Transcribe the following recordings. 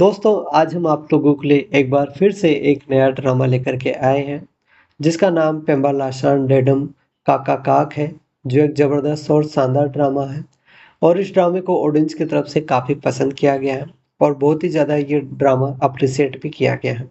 दोस्तों, आज हम आप लोगों के लिए एक बार फिर से एक नया ड्रामा लेकर के आए हैं, जिसका नाम पेंबालाशरण डेडम काका काक है, जो एक ज़बरदस्त और शानदार ड्रामा है और इस ड्रामे को ऑडियंस की तरफ से काफ़ी पसंद किया गया है और बहुत ही ज़्यादा ये ड्रामा अप्रिशिएट भी किया गया है।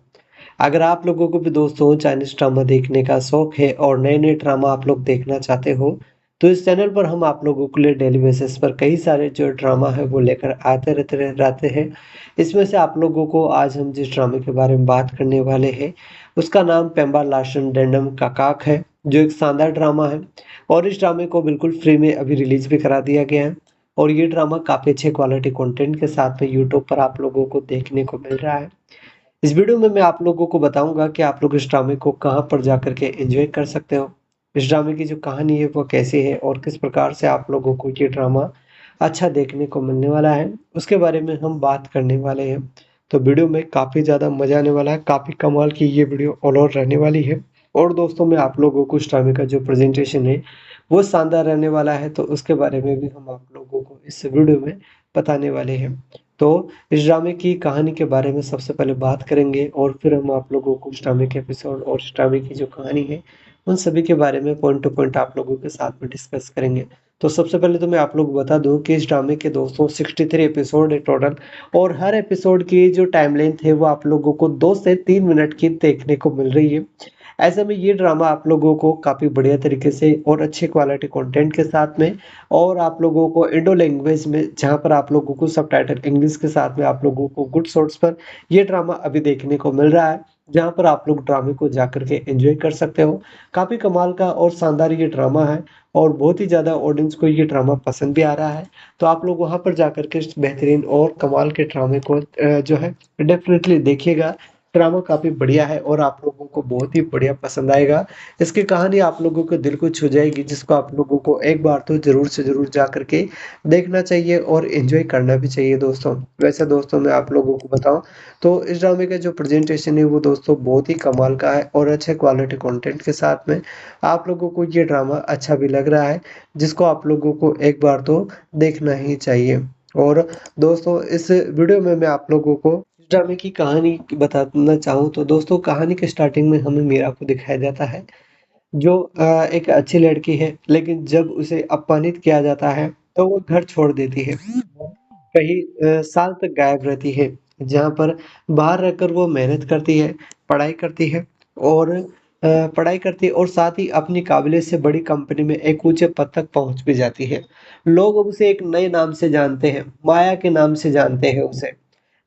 अगर आप लोगों को भी दोस्तों चाइनीज़ ड्रामा देखने का शौक है और नए-नए ड्रामा आप लोग देखना चाहते हो, तो इस चैनल पर हम आप लोगों के लिए डेली बेसिस पर कई सारे जो ड्रामा है वो लेकर आते रहते हैं। इसमें से आप लोगों को आज हम जिस ड्रामे के बारे में बात करने वाले हैं, उसका नाम पेंबालाशरण डेंडम काकाक है, जो एक शानदार ड्रामा है और इस ड्रामे को बिल्कुल फ्री में अभी रिलीज़ भी करा दिया गया है और ये ड्रामा काफ़ी अच्छे क्वालिटी कंटेंट के साथ में यूट्यूब पर आप लोगों को देखने को मिल रहा है। इस वीडियो में मैं आप लोगों को बताऊँगा कि आप लोग इस ड्रामे को कहाँ पर जाकर के एन्जॉय कर सकते हो। इस ड्रामे की जो कहानी है वो कैसी है और किस प्रकार से आप लोगों को ये ड्रामा अच्छा देखने को मिलने वाला है, उसके बारे में हम बात करने वाले हैं। तो वीडियो में काफ़ी ज़्यादा मज़ा आने वाला है, काफ़ी कमाल की ये वीडियो ऑल ओवर रहने वाली है और दोस्तों मैं आप लोगों को इस ड्रामे का जो प्रेज़ेंटेशन है, वो शानदार रहने वाला है, तो उसके बारे में भी हम आप लोगों को इस वीडियो में बताने वाले हैं। तो इस ड्रामे की कहानी के बारे में सबसे पहले बात करेंगे और फिर हम आप लोगों को इस ड्रामे के एपिसोड और इस ड्रामे की जो कहानी है, उन सभी के बारे में पॉइंट टू पॉइंट आप लोगों के साथ में डिस्कस करेंगे। तो सबसे पहले तो मैं आप लोगों को बता दूँ कि इस ड्रामे के दोस्तों 63 एपिसोड है टोटल और हर एपिसोड की जो टाइम लेंथ है वो आप लोगों को 2 से 3 मिनट की देखने को मिल रही है। ऐसे में ये ड्रामा आप लोगों को काफ़ी बढ़िया तरीके से और अच्छे क्वालिटी कंटेंट के साथ में और आप लोगों को इंडो लैंग्वेज में जहाँ पर आप लोगों को सबटाइटल इंग्लिश के साथ में आप लोगों को गुड सोर्स पर ये ड्रामा अभी देखने को मिल रहा है, जहाँ पर आप लोग ड्रामे को जाकर के एन्जॉय कर सकते हो। काफ़ी कमाल का और शानदार ये ड्रामा है और बहुत ही ज़्यादा ऑडियंस को ये ड्रामा पसंद भी आ रहा है। तो आप लोग वहाँ पर जाकर के इस बेहतरीन और कमाल के ड्रामे को जो है डेफ़िनेटली देखिएगा। ड्रामा काफ़ी बढ़िया है और आप लोगों को बहुत ही बढ़िया पसंद आएगा। इसकी कहानी आप लोगों के दिल को छू जाएगी, जिसको आप लोगों को एक बार तो ज़रूर से ज़रूर जा कर के देखना चाहिए और एन्जॉय करना भी चाहिए दोस्तों। वैसे दोस्तों मैं आप लोगों को बताऊँ तो इस ड्रामे का जो प्रेज़ेंटेशन है वो दोस्तों बहुत ही कमाल का है और अच्छे क्वालिटी कंटेंट के साथ में आप लोगों को ये ड्रामा अच्छा भी लग रहा है, जिसको आप लोगों को एक बार तो देखना ही चाहिए। और दोस्तों इस वीडियो में मैं आप लोगों को इस ड्रामे की कहानी बताना चाहूँ तो दोस्तों कहानी के स्टार्टिंग में हमें मीरा को दिखाया जाता है, जो एक अच्छी लड़की है, लेकिन जब उसे अपमानित किया जाता है, तो वो घर छोड़ देती है। कई साल तक गायब रहती है, जहाँ पर बाहर रहकर वो मेहनत करती है, पढ़ाई करती है और पढ़ाई करती है और साथ ही अपनी काबिलियत से बड़ी कंपनी में एक ऊँचे पद तक पहुँच भी जाती है। लोग अब उसे एक नए नाम से जानते हैं, माया के नाम से जानते हैं उसे।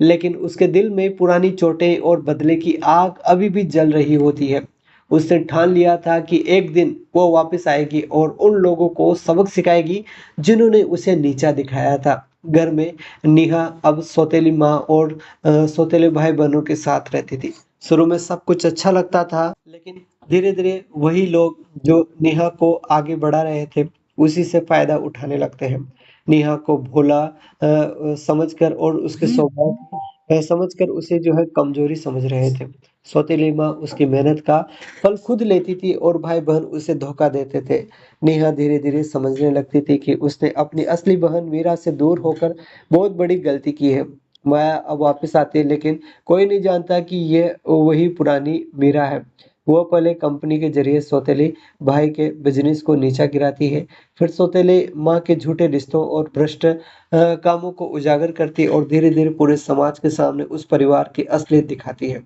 लेकिन उसके दिल में पुरानी चोटें और बदले की आग अभी भी जल रही होती है। उसने ठान लिया था कि एक दिन वो वापस आएगी और उन लोगों को सबक सिखाएगी जिन्होंने उसे नीचा दिखाया था। घर में नेहा अब सौतेली माँ और सौतेले भाई-बहनों के साथ रहती थी। शुरू में सब कुछ अच्छा लगता था, लेकिन धीरे-धीरे वही लोग जो नेहा को आगे बढ़ा रहे थे, उसी से फ़ायदा उठाने लगते हैं। नेहा को भोला समझकर और उसके स्वभाव को समझकर उसे जो है कमज़ोरी समझ रहे थे। सौतेली माँ उसकी मेहनत का फल खुद लेती थी और भाई-बहन उसे धोखा देते थे। नेहा धीरे-धीरे समझने लगती थी कि उसने अपनी असली बहन मीरा से दूर होकर बहुत बड़ी गलती की है। माया अब वापस आती है, लेकिन कोई नहीं जानता कि ये वही पुरानी मीरा है। वो पहले कंपनी के ज़रिए सौतेली भाई के बिज़नेस को नीचा गिराती है, फिर सौतेले माँ के झूठे रिश्तों और भ्रष्ट कामों को उजागर करती है और धीरे-धीरे पूरे समाज के सामने उस परिवार की असलियत दिखाती है।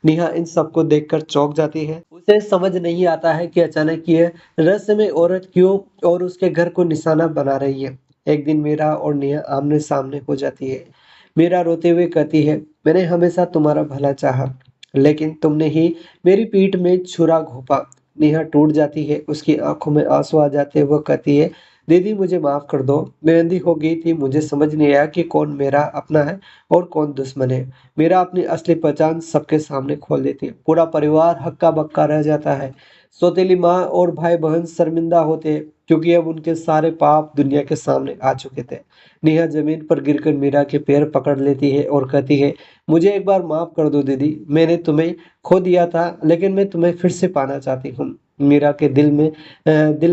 नेहा इन सबको देखकर चौंक जाती है। उसे समझ नहीं आता है कि अचानक ये रहस्यमय औरत क्यों और उसके घर को निशाना बना रही है। एक दिन मीरा और नेहा आमने-सामने हो जाती है। मीरा रोते हुए कहती है, मैंने हमेशा तुम्हारा भला चाहा, लेकिन तुमने ही मेरी पीठ में छुरा घोंपा। नेहा टूट जाती है, उसकी आँखों में आँसू आ जाते हैं। वो कहती है, दीदी मुझे माफ़ कर दो, मैं अंधी हो गई थी, मुझे समझ नहीं आया कि कौन मेरा अपना है और कौन दुश्मन है। मीरा अपनी असली पहचान सबके सामने खोल देती है। पूरा परिवार हक्का-बक्का रह जाता है। सौतेली माँ और भाई-बहन शर्मिंदा होते हैं, क्योंकि अब उनके सारे पाप दुनिया के सामने आ चुके थे। नेहा ज़मीन पर गिरकर मीरा के पैर पकड़ लेती है और कहती है, मुझे एक बार माफ़ कर दो दीदी, मैंने तुम्हें खो दिया था, लेकिन मैं तुम्हें फिर से पाना चाहती हूँ। मीरा के दिल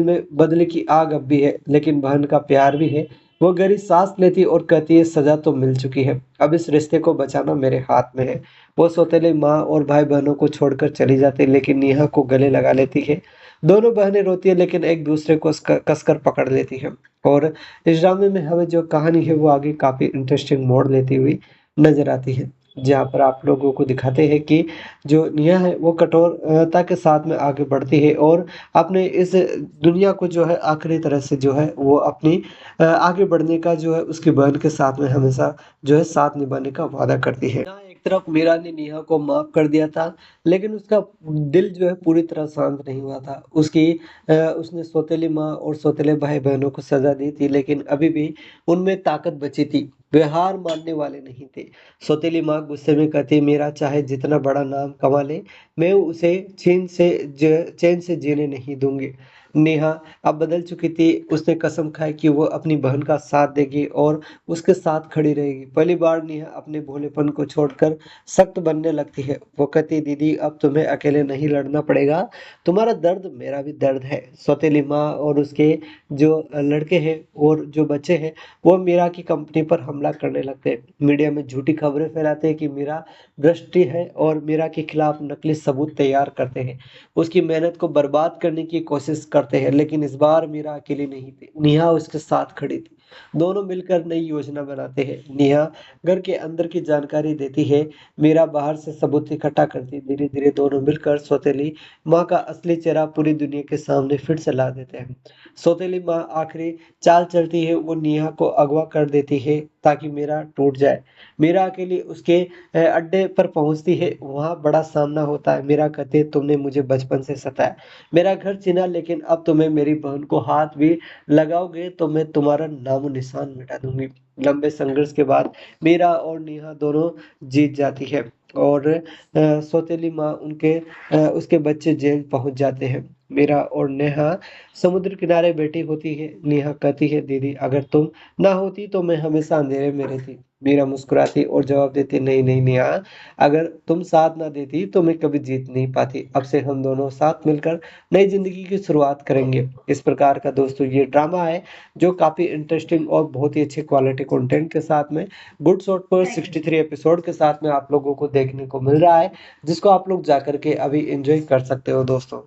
में बदले की आग अब भी है, लेकिन बहन का प्यार भी है। वो गहरी सांस लेती और कहती है सजा तो मिल चुकी है, अब इस रिश्ते को बचाना मेरे हाथ में है। वो सौतेली माँ और भाई बहनों को छोड़कर चली जाती है लेकिन नेहा को गले लगा लेती है। दोनों बहनें रोती है लेकिन एक दूसरे को कसकर पकड़ लेती है। और इस ड्रामे में हमें जो कहानी है वो आगे काफी इंटरेस्टिंग मोड़ लेती हुई नजर आती है, जहाँ पर आप लोगों को दिखाते हैं कि जो नेहा है वो कठोरता के साथ में आगे बढ़ती है और अपने इस दुनिया को जो है आखिरी तरह से जो है वो अपनी आगे बढ़ने का जो है उसकी बहन के साथ में हमेशा जो है साथ निभाने का वादा करती है। यहाँ एक तरफ मीरा ने नेहा को माफ कर दिया था लेकिन उसका दिल जो है पूरी तरह शांत नहीं हुआ था। उसने सौतेली माँ और सौतेले भाई बहनों को सजा दी थी लेकिन अभी भी उनमें ताकत बची थी, वे हार मानने वाले नहीं थे। सौतेली माँ गुस्से में कहती मेरा चाहे जितना बड़ा नाम कमा ले, मैं उसे चैन से जीने नहीं दूंगी। नेहा अब बदल चुकी थी, उसने कसम खाई कि वो अपनी बहन का साथ देगी और उसके साथ खड़ी रहेगी। पहली बार नेहा अपने भोलेपन को छोड़कर सख्त बनने लगती है। वो कहती दीदी अब तुम्हें अकेले नहीं लड़ना पड़ेगा, तुम्हारा दर्द मेरा भी दर्द है। सौतेली माँ और उसके जो लड़के हैं और जो बच्चे हैं वो मीरा की कंपनी पर हमला करने लगते हैं। मीडिया में झूठी खबरें फैलाते हैं कि मीरा भ्रष्टी है और मीरा के खिलाफ नकली सबूत तैयार करते हैं। उसकी मेहनत को बर्बाद करने की कोशिश करते हैं लेकिन इस बार मीरा अकेली नहीं थी, नेहा उसके साथ खड़ी थी। दोनों मिलकर नई योजना बनाते हैं। नेहा घर के अंदर की जानकारी देती है, मीरा बाहर से सबूत इकट्ठा करती है। धीरे धीरे दोनों मिलकर सौतेली माँ का असली चेहरा पूरी दुनिया के सामने फिर से ला देते हैं। सौतेली माँ आखिरी चाल चलती है, वो नेहा को अगवा कर देती है ताकि मीरा टूट जाए। मीरा अकेली उसके अड्डे पर पहुंचती है, वहां बड़ा सामना होता है। मीरा कहती है तुमने मुझे बचपन से सताया, मेरा घर छीना, लेकिन अब तुम्हें मेरी बहन को हाथ भी लगाओगे तो मैं तुम्हारा नामो निशान मिटा दूंगी। लंबे संघर्ष के बाद मीरा और नेहा दोनों जीत जाती है और सौतेली माँ उसके बच्चे जेल पहुंच जाते हैं। मीरा और नेहा समुद्र किनारे बैठी होती है। नेहा कहती है दीदी अगर तुम ना होती तो मैं हमेशा अंधेरे में रहती। मीरा मुस्कुराती और जवाब देती नहीं नहीं नेहा, अगर तुम साथ ना देती तो मैं कभी जीत नहीं पाती। अब से हम दोनों साथ मिलकर नई जिंदगी की शुरुआत करेंगे। इस प्रकार का दोस्तों ये ड्रामा है जो काफी इंटरेस्टिंग और बहुत ही अच्छे क्वालिटी कंटेंट के साथ में गुड शॉट पर 63 एपिसोड के साथ में आप लोगों को देखने को मिल रहा है, जिसको आप लोग जाकर के अभी एंजॉय कर सकते हो दोस्तों।